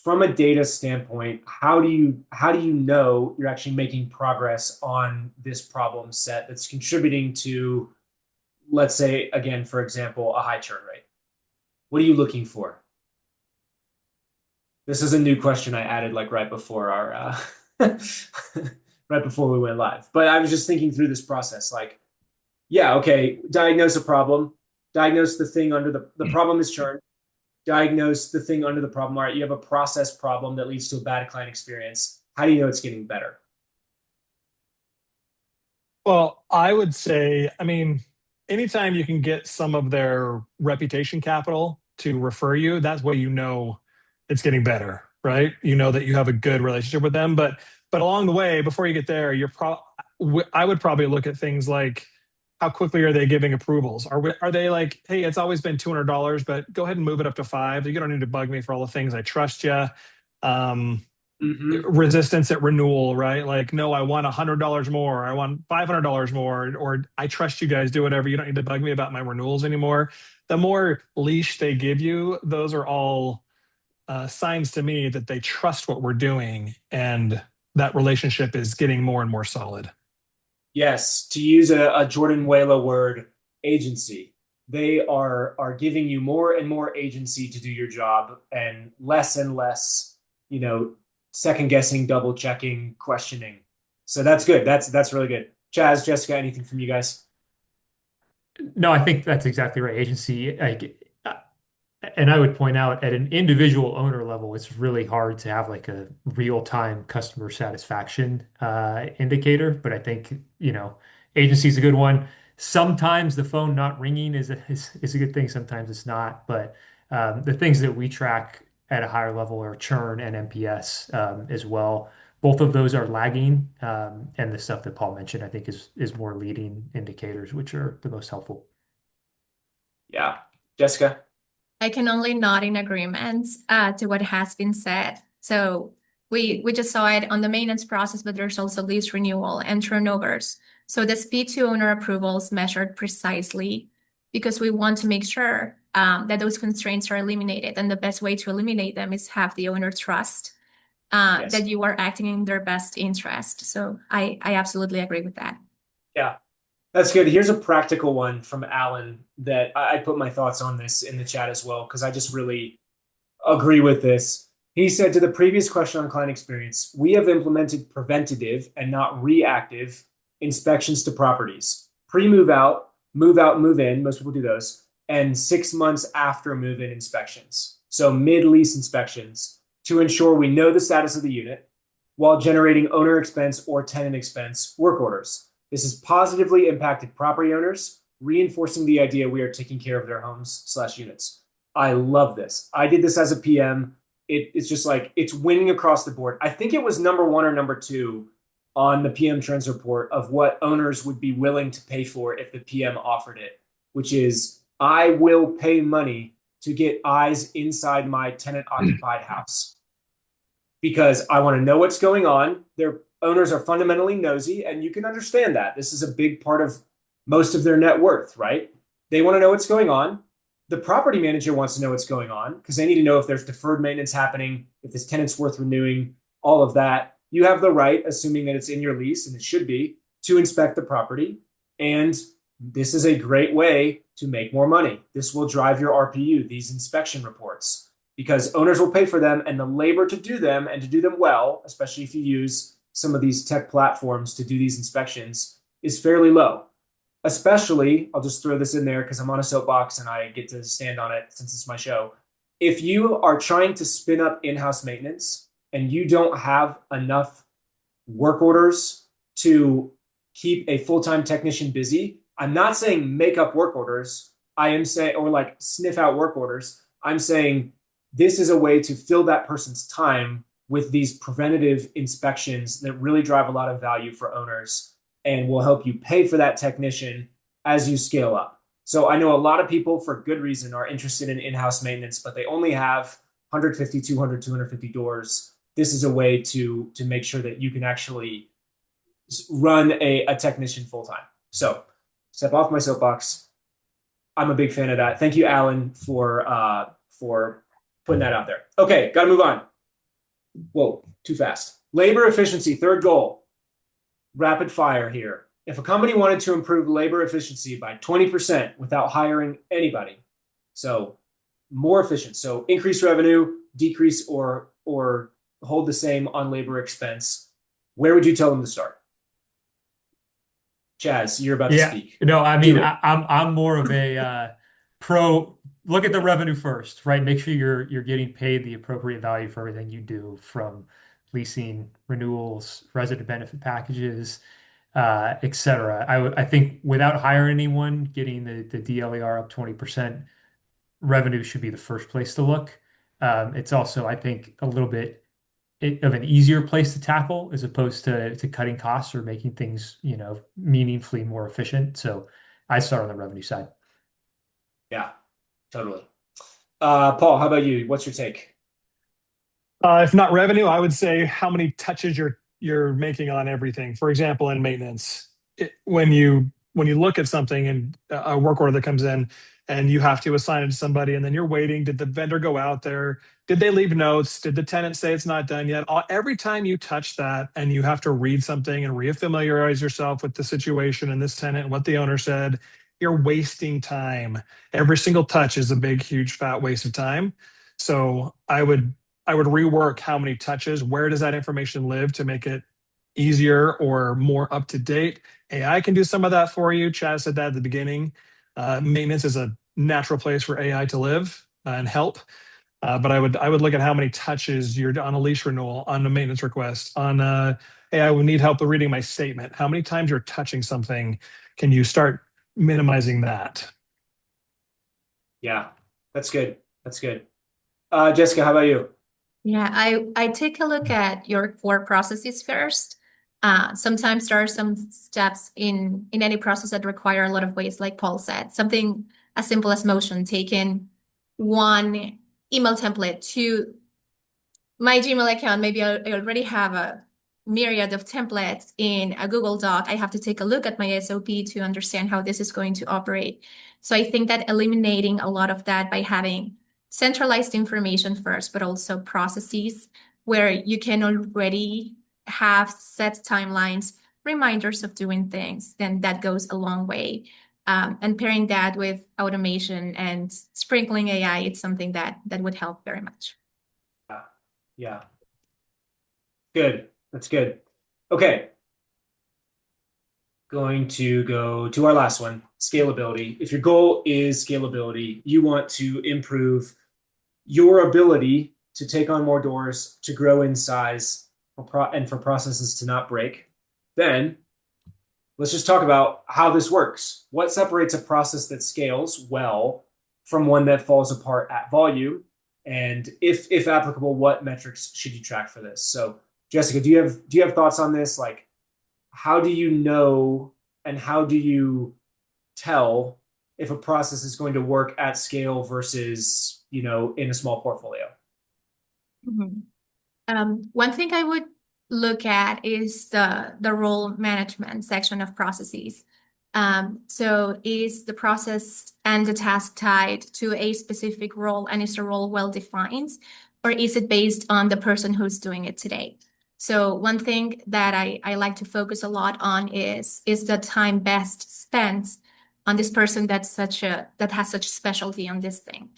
From a data standpoint, how do you know you're actually making progress on this problem set that's contributing to, let's say, again, for example, a high churn rate? What are you looking for? This is a new question I added like right before our right before we went live. But I was just thinking through this process, like, yeah, okay, diagnose a problem, diagnose the thing under the problem is churn, diagnose the thing under the problem. All right, you have a process problem that leads to a bad client experience. How do you know it's getting better? Well, I would say, I mean, anytime you can get some of their reputation capital to refer you, that's what you know it's getting better, right? You know that you have a good relationship with them. But along the way, before you get there, I would probably look at things like how quickly are they giving approvals? Are they like, hey, it's always been $200, but go ahead and move it up to 5. You don't need to bug me for all the things. I trust you. Resistance at renewal, right? Like, no, I want $100 more. I want $500 more, or I trust you guys, do whatever. You don't need to bug me about my renewals anymore. The more leash they give you, those are all signs to me that they trust what we're doing, and that relationship is getting more and more solid. Yes, to use a Jordan Whala word, agency. They are giving you more and more agency to do your job and less, second guessing, double checking, questioning. So that's good. That's really good. Chaz, Jessica, anything from you guys? No, I think that's exactly right. Agency, and I would point out at an individual owner level, it's really hard to have like a real-time customer satisfaction indicator. But I think, agency is a good one. Sometimes the phone not ringing is a good thing. Sometimes it's not. But the things that we track at a higher level are churn and NPS as well. Both of those are lagging. And the stuff that Paul mentioned, I think, is more leading indicators, which are the most helpful. Yeah. Jessica? I can only nod in agreement to what has been said. So we just saw it on the maintenance process, but there's also lease renewal and turnovers. So the speed to owner approvals measured precisely because we want to make sure that those constraints are eliminated. And the best way to eliminate them is have the owner trust that you are acting in their best interest. So I absolutely agree with that. Yeah. That's good. Here's a practical one from Alan that I put my thoughts on this in the chat as well, because I just really agree with this. He said, to the previous question on client experience, we have implemented preventative and not reactive inspections to properties. Pre-move out, move in, most people do those, and 6 months after move-in inspections. So mid-lease inspections to ensure we know the status of the unit while generating owner expense or tenant expense work orders. This has positively impacted property owners, reinforcing the idea we are taking care of their homes/units. I love this. I did this as a PM. It's just like, it's winning across the board. I think it was number 1 or number 2 on the PM Trends report of what owners would be willing to pay for if the PM offered it, which is, I will pay money to get eyes inside my tenant occupied house because I want to know what's going on. Their owners are fundamentally nosy, and you can understand that. This is a big part of most of their net worth, right? They want to know what's going on. The property manager wants to know what's going on because they need to know if there's deferred maintenance happening, if this tenant's worth renewing, all of that. You have the right, assuming that it's in your lease, and it should be, to inspect the property. And this is a great way to make more money. This will drive your RPU, these inspection reports, because owners will pay for them, and the labor to do them and to do them well, especially if you use some of these tech platforms to do these inspections, is fairly low. Especially, I'll just throw this in there because I'm on a soapbox and I get to stand on it since it's my show. If you are trying to spin up in-house maintenance and you don't have enough work orders to keep a full-time technician busy, I'm not saying make up work orders. I am saying, or like sniff out work orders. I'm saying this is a way to fill that person's time with these preventative inspections that really drive a lot of value for owners and will help you pay for that technician as you scale up. So I know a lot of people, for good reason, are interested in in-house maintenance, but they only have 150, 200, 250 doors. This is a way to make sure that you can actually run a technician full-time. So step off my soapbox. I'm a big fan of that. Thank you, Alan, for putting that out there. Okay, got to move on. Whoa, too fast. Labor efficiency, third goal. Rapid fire here. If a company wanted to improve labor efficiency by 20% without hiring anybody, so more efficient, so increase revenue, decrease or hold the same on labor expense, Where would you tell them to start? Chaz, you're about to Yeah, speak. no, I mean, Do it. I'm more of a pro. Look at the revenue first, right? Make sure you're getting paid the appropriate value for everything you do, from leasing, renewals, resident benefit packages, et cetera. I think without hiring anyone, getting the DLER up 20%, revenue should be the first place to look. It's also, I think, a little bit of an easier place to tackle as opposed to cutting costs or making things, meaningfully more efficient. So I start on the revenue side. Yeah, totally. Paul, how about you? What's your take? If not revenue, I would say how many touches you're making on everything. For example, in maintenance, when you look at something and a work order that comes in, and you have to assign it to somebody, and then you're waiting. Did the vendor go out there? Did they leave notes? Did the tenant say it's not done yet? Every time you touch that, and you have to read something and refamiliarize yourself with the situation and this tenant and what the owner said, you're wasting time. Every single touch is a big, huge, fat waste of time. So I would rework how many touches, where does that information live to make it easier or more up to date. AI can do some of that for you. Chad said that at the beginning. Maintenance is a natural place for AI to live and help. But I would look at how many touches you're on a lease renewal, on a maintenance request, on hey, I would need help with reading my statement. How many times you're touching something? Can you start minimizing that? Yeah, that's good. That's good. Jessica, how about you? Yeah, I take a look at your core processes first. Sometimes there are some steps in any process that require a lot of waste, like Paul said. Something as simple as motion, taking one email template to my Gmail account. Maybe I already have a myriad of templates in a Google Doc. I have to take a look at my SOP to understand how this is going to operate. So I think that eliminating a lot of that by having centralized information first, but also processes where you can already have set timelines, reminders of doing things, then that goes a long way. And pairing that with automation and sprinkling AI, it's something that would help very much. Yeah. Yeah. Good. That's good. Okay. Going to go to our last one, scalability. If your goal is scalability, you want to improve your ability to take on more doors, to grow in size, and for processes to not break, then let's just talk about how this works. What separates a process that scales well from one that falls apart at volume? And if applicable, what metrics should you track for this? So, Jessica, do you have thoughts on this? Like, how do you know and how do you tell if a process is going to work at scale versus, in a small portfolio? Mhm. One thing I would look at is the role management section of processes. So is the process and the task tied to a specific role, and is the role well defined, or is it based on the person who's doing it today? So one thing that I like to focus a lot on is the time best spent on this person that has such specialty on this thing.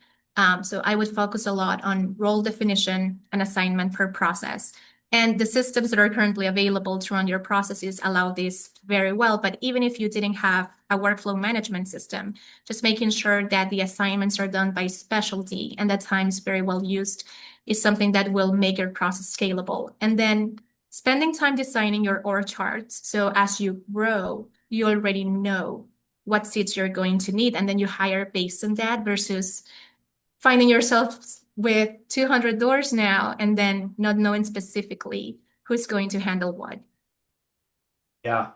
So I would focus a lot on role definition and assignment per process. And the systems that are currently available to run your processes allow this very well. But even if you didn't have a workflow management system, just making sure that the assignments are done by specialty and that time is very well used is something that will make your process scalable. And then spending time designing your org charts. So as you grow, you already know what seats you're going to need, and then you hire based on that versus finding yourself with 200 doors now and then not knowing specifically who's going to handle what. Yeah,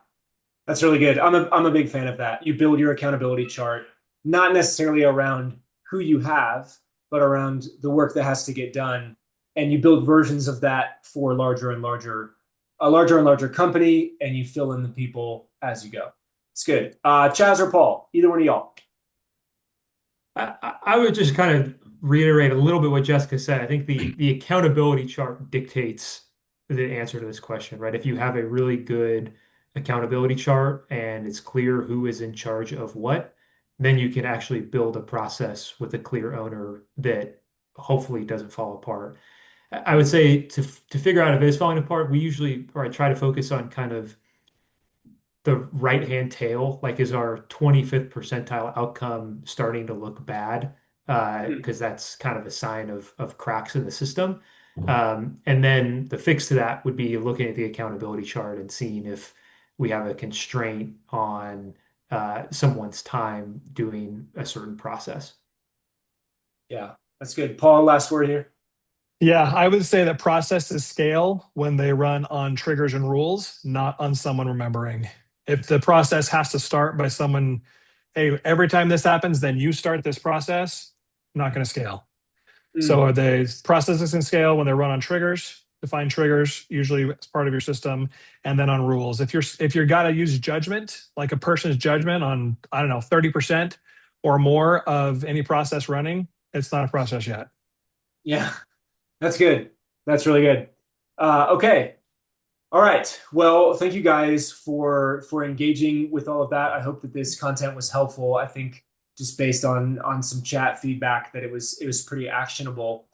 that's really good. I'm a big fan of that. You build your accountability chart, not necessarily around who you have, but around the work that has to get done. And you build versions of that for a larger and larger company, and you fill in the people as you go. It's good. Chaz or Paul, either one of y'all. I would just kind of reiterate a little bit what Jessica said. I think the accountability chart dictates the answer to this question, right? If you have a really good accountability chart and it's clear who is in charge of what, then you can actually build a process with a clear owner that hopefully doesn't fall apart. I would say to figure out if it's falling apart, we usually or I try to focus on kind of the right-hand tail, like is our 25th percentile outcome starting to look bad? Because that's kind of a sign of cracks in the system. And then the fix to that would be looking at the accountability chart and seeing if we have a constraint on someone's time doing a certain process. Yeah, that's good. Paul, last word here. Yeah, I would say that processes scale when they run on triggers and rules, not on someone remembering. If the process has to start by someone, hey, every time this happens, then you start this process, not going to scale. So the processes can scale when they run on triggers, define triggers, usually as part of your system, and then on rules. If you're got to use judgment, like a person's judgment on, I don't know, 30% or more of any process running, it's not a process yet. Yeah, that's good. That's really good. Okay. All right. Well, thank you guys for engaging with all of that. I hope that this content was helpful. I think just based on some chat feedback that it was pretty actionable.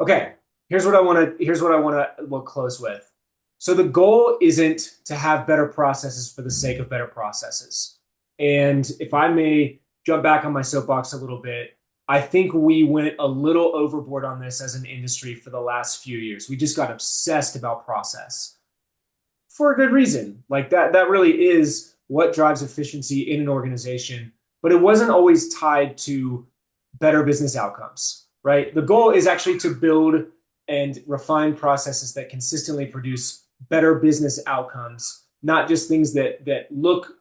Okay. Here's what I want to close with. So the goal isn't to have better processes for the sake of better processes. And if I may jump back on my soapbox a little bit, I think we went a little overboard on this as an industry for the last few years. We just got obsessed about process for a good reason. Like that really is what drives efficiency in an organization, but it wasn't always tied to better business outcomes, right? The goal is actually to build and refine processes that consistently produce better business outcomes, not just things that look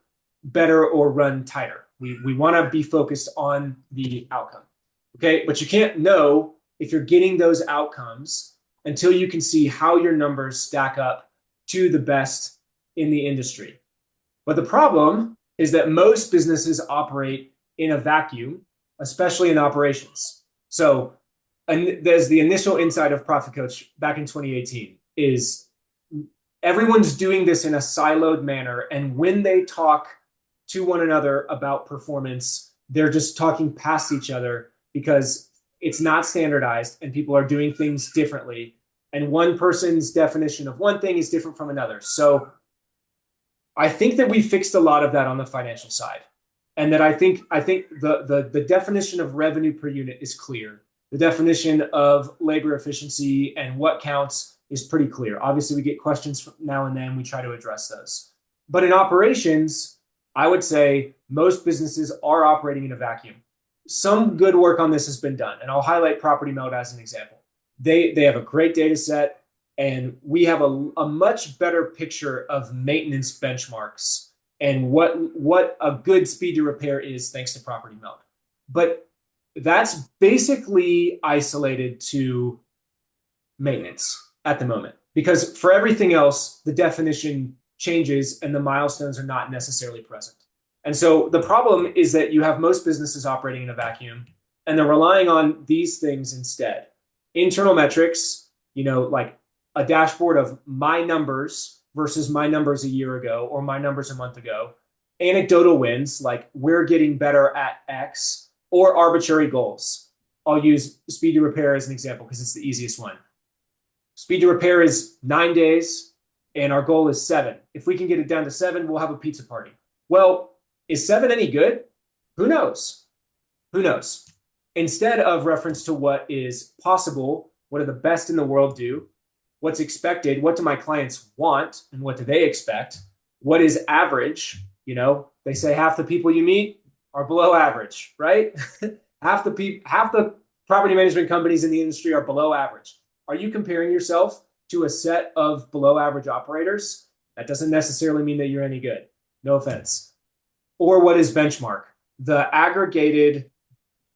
better or run tighter. We want to be focused on the outcome. Okay, but you can't know if you're getting those outcomes until you can see how your numbers stack up to the best in the industry. But the problem is that most businesses operate in a vacuum, especially in operations. So there's the initial insight of Profit Coach back in 2018 is everyone's doing this in a siloed manner. And when they talk to one another about performance, they're just talking past each other because it's not standardized and people are doing things differently. And one person's definition of one thing is different from another. So I think that we fixed a lot of that on the financial side. And that I think the definition of revenue per unit is clear. The definition of labor efficiency and what counts is pretty clear. Obviously, we get questions from now and then. We try to address those. But in operations, I would say most businesses are operating in a vacuum. Some good work on this has been done, and I'll highlight Property Meld as an example. They have a great data set, and we have a much better picture of maintenance benchmarks and what a good speed to repair is thanks to Property Meld. But that's basically isolated to maintenance at the moment, because for everything else, the definition changes and the milestones are not necessarily present. And so the problem is that you have most businesses operating in a vacuum and they're relying on these things instead. Internal metrics, like a dashboard of my numbers versus my numbers a year ago or my numbers a month ago. Anecdotal wins, like we're getting better at X, or arbitrary goals. I'll use speed to repair as an example because it's the easiest one. Speed to repair is 9 days and our goal is 7. If we can get it down to 7, we'll have a pizza party. Well, is 7 any good? Who knows? Who knows? Instead of reference to what is possible, what do the best in the world do? What's expected? What do my clients want? And what do they expect? What is average? They say half the people you meet are below average, right? half the property management companies in the industry are below average. Are you comparing yourself to a set of below average operators? That doesn't necessarily mean that you're any good. No offense. Or what is benchmark? The aggregated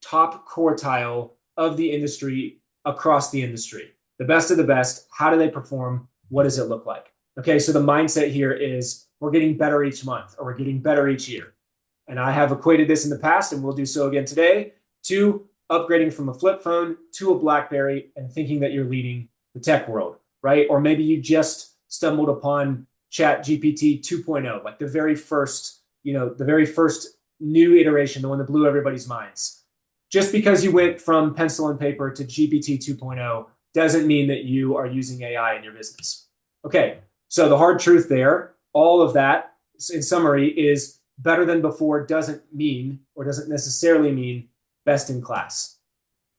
top quartile of the industry across the industry. The best of the best. How do they perform? What does it look like? Okay, so the mindset here is we're getting better each month or we're getting better each year. And I have equated this in the past and we'll do so again today to upgrading from a flip phone to a BlackBerry and thinking that you're leading the tech world, right? Or maybe you just stumbled upon ChatGPT 2.0, like the very first new iteration, the one that blew everybody's minds. Just because you went from pencil and paper to GPT 2.0 doesn't mean that you are using AI in your business. Okay, so the hard truth there, all of that in summary is better than before doesn't mean or doesn't necessarily mean best in class.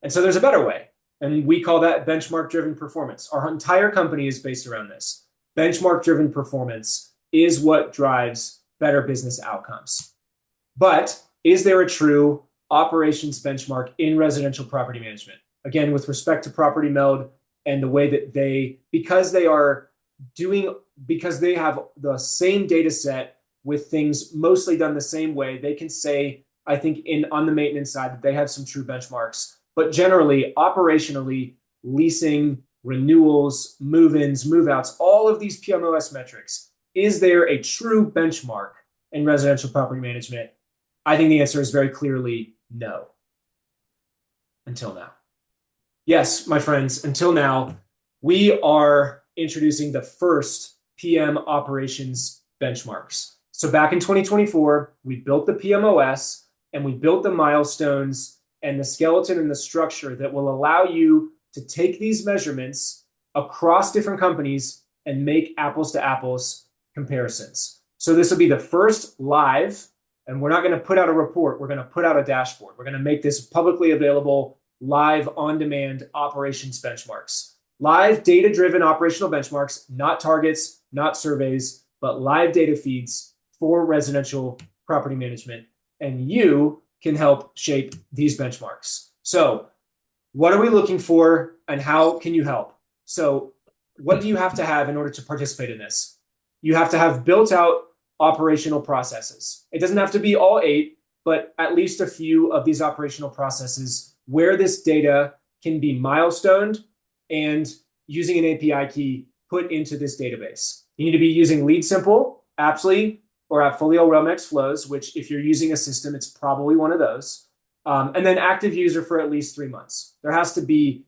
And so there's a better way. And we call that benchmark-driven performance. Our entire company is based around this. Benchmark-driven performance is what drives better business outcomes. But is there a true operations benchmark in residential property management? Again, with respect to Property Meld and the way that because they have the same data set with things mostly done the same way, they can say, I think on the maintenance side, that they have some true benchmarks. But generally, operationally, leasing, renewals, move-ins, move-outs, all of these PMOS metrics, is there a true benchmark in residential property management? I think the answer is very clearly no. Until now. Yes, my friends, until now, we are introducing the first PM operations benchmarks. So back in 2024, we built the PMOS and we built the milestones and the skeleton and the structure that will allow you to take these measurements across different companies and make apples to apples comparisons. So this will be the first live, and we're not going to put out a report. We're going to put out a dashboard. We're going to make this publicly available live on-demand operations benchmarks. Live data-driven operational benchmarks, not targets, not surveys, but live data feeds for residential property management. And you can help shape these benchmarks. So what are we looking for and how can you help? So what do you have to have in order to participate in this? You have to have built out operational processes. It doesn't have to be all 8, but at least a few of these operational processes where this data can be milestoned and using an API key put into this database. You need to be using Lead Simple, Appsly, or AppFolio Realm-X Flows, which if you're using a system, it's probably one of those. And then active user for at least 3 months. There has to be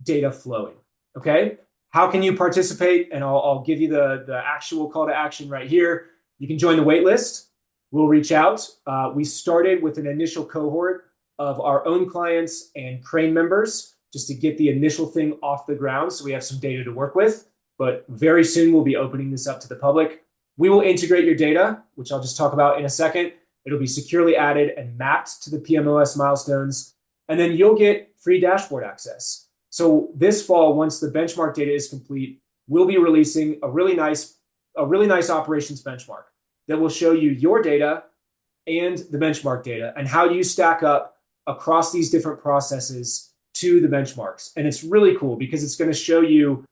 data flowing, okay? How can you participate? And I'll give you the actual call to action right here. You can join the waitlist. We'll reach out. We started with an initial cohort of our own clients and Crane members just to get the initial thing off the ground so we have some data to work with. But very soon we'll be opening this up to the public. We will integrate your data, which I'll just talk about in a second. It'll be securely added and mapped to the PMOS milestones. And then you'll get free dashboard access. So this fall, once the benchmark data is complete, we'll be releasing a really nice operations benchmark that will show you your data and the benchmark data and how you stack up across these different processes to the benchmarks. And it's really cool because it's going to show you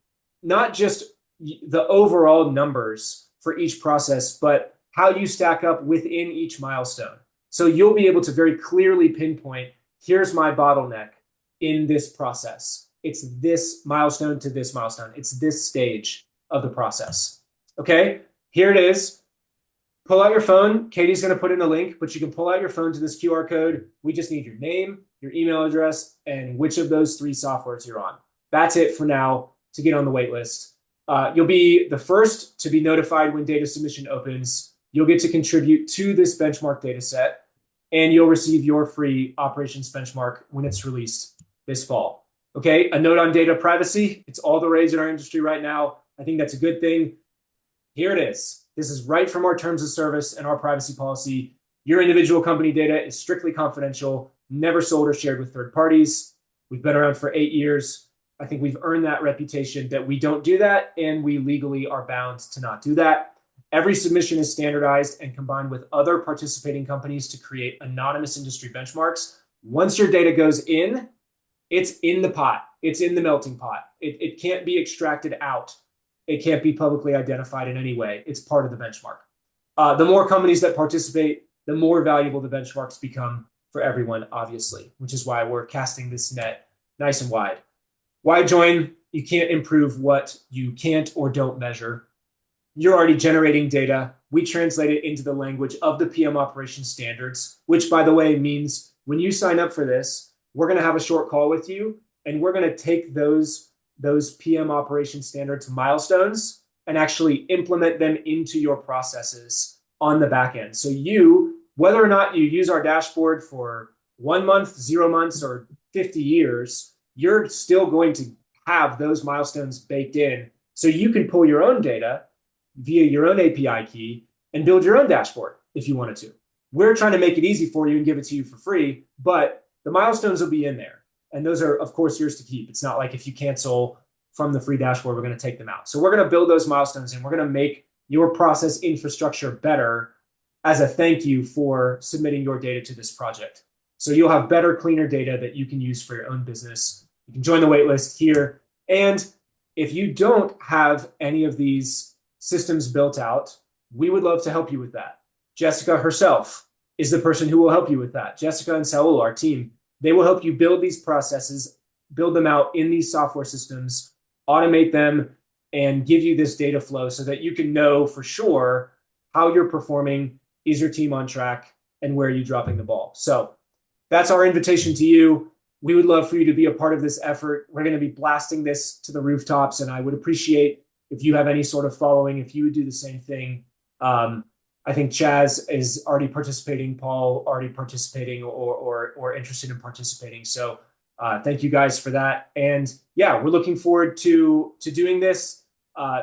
not just the overall numbers for each process, but how you stack up within each milestone. So you'll be able to very clearly pinpoint, here's my bottleneck in this process. It's this milestone to this milestone. It's this stage of the process. Okay, here it is. Pull out your phone. Katie's going to put in the link, but you can pull out your phone to this QR code. We just need your name, your email address, and which of those 3 softwares you're on. That's it for now to get on the wait list. You'll be the first to be notified when data submission opens. You'll get to contribute to this benchmark data set, and you'll receive your free operations benchmark when it's released this fall. Okay, a note on data privacy. It's all the rage in our industry right now. I think that's a good thing. Here it is. This is right from our terms of service and our privacy policy. Your individual company data is strictly confidential, never sold or shared with third parties. We've been around for 8 years. I think we've earned that reputation that we don't do that, and we legally are bound to not do that. Every submission is standardized and combined with other participating companies to create anonymous industry benchmarks. Once your data goes in, it's in the pot. It's in the melting pot. It can't be extracted out. It can't be publicly identified in any way. It's part of the benchmark. The more companies that participate, the more valuable the benchmarks become for everyone, obviously, which is why we're casting this net nice and wide. Why join? You can't improve what you can't or don't measure. You're already generating data. We translate it into the language of the PM operations standards, which, by the way, means when you sign up for this, we're going to have a short call with you, and we're going to take those PM operations standards milestones and actually implement them into your processes on the back end. So you, whether or not you use our dashboard for 1 month, 0 months, or 50 years, you're still going to have those milestones baked in so you can pull your own data via your own API key and build your own dashboard if you wanted to. We're trying to make it easy for you and give it to you for free, but the milestones will be in there. And those are, of course, yours to keep. It's not like if you cancel from the free dashboard, we're going to take them out. So we're going to build those milestones and we're going to make your process infrastructure better as a thank you for submitting your data to this project. So you'll have better, cleaner data that you can use for your own business. You can join the waitlist here. And if you don't have any of these systems built out, we would love to help you with that. Jessica herself is the person who will help you with that. Jessica and Saul, our team, they will help you build these processes, build them out in these software systems, automate them, and give you this data flow so that you can know for sure how you're performing, is your team on track, and where are you dropping the ball. So that's our invitation to you. We would love for you to be a part of this effort. We're going to be blasting this to the rooftops, and I would appreciate if you have any sort of following, if you would do the same thing. I think Chaz is already participating, Paul already participating or interested in participating. So thank you guys for that. And yeah, we're looking forward to doing this.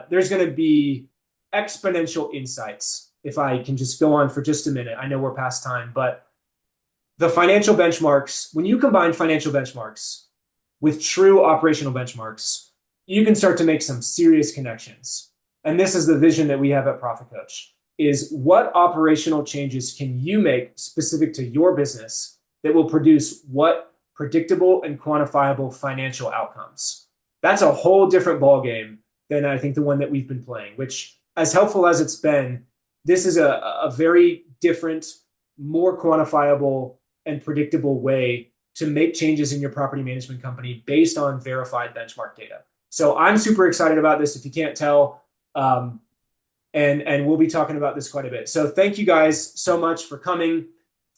There's going to be exponential insights. If I can just go on for just a minute, I know we're past time, but the financial benchmarks, when you combine financial benchmarks with true operational benchmarks, you can start to make some serious connections. And this is the vision that we have at Profit Coach, is what operational changes can you make specific to your business that will produce what predictable and quantifiable financial outcomes. That's a whole different ballgame than I think the one that we've been playing, which, as helpful as it's been, this is a very different, more quantifiable and predictable way to make changes in your property management company based on verified benchmark data. So I'm super excited about this, if you can't tell, and we'll be talking about this quite a bit. So thank you guys so much for coming.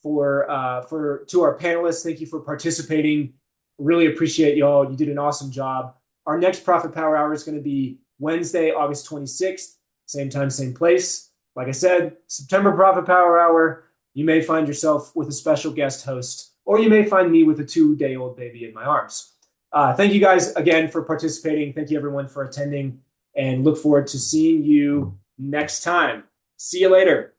To our panelists, thank you for participating. Really appreciate y'all. You did an awesome job. Our next Profit Power Hour is going to be Wednesday, August 26th, same time, same place. Like I said, September Profit Power Hour. You may find yourself with a special guest host, or you may find me with a 2-day-old baby in my arms. Thank you guys again for participating. Thank you everyone for attending, and look forward to seeing you next time. See you later.